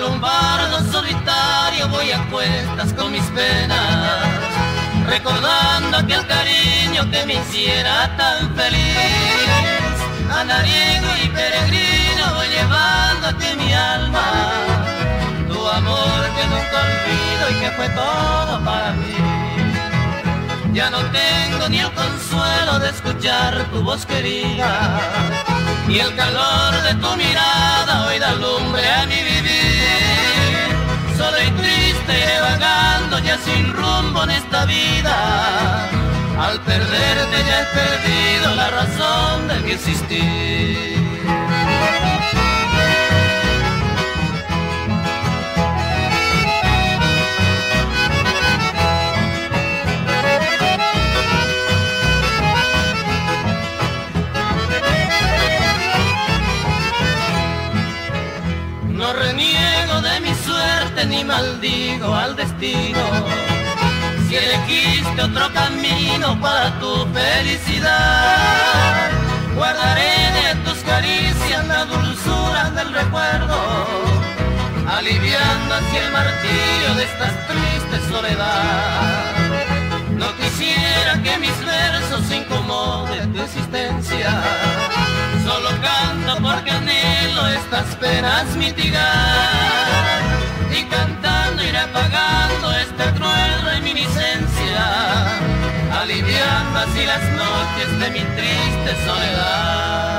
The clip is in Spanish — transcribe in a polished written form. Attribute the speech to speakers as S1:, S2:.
S1: un bardo solitario voy a cuestas con mis penas, recordando aquel cariño que me hiciera tan feliz. Andariego y peregrino voy llevándote mi alma, tu amor que nunca olvido y que fue todo para mí. Ya no tengo ni el consuelo de escuchar tu voz querida, y el calor de tu mirada hoy da lumbre a mi vivir. Solo y triste iré vagando ya sin rumbo en esta vida, al perderte ya he perdido la razón de mi existir. No reniego de mi suerte ni maldigo al destino, si elegiste otro camino para tu felicidad. Guardaré de tus caricias la dulzura del recuerdo, aliviando así el martirio de esta triste soledad. No quisiera que mis versos incomoden tu existencia, solo canto porque anhelo estas penas mitigar, y cantando iré apagando esta cruel reminiscencia, aliviando así las noches de mi triste soledad.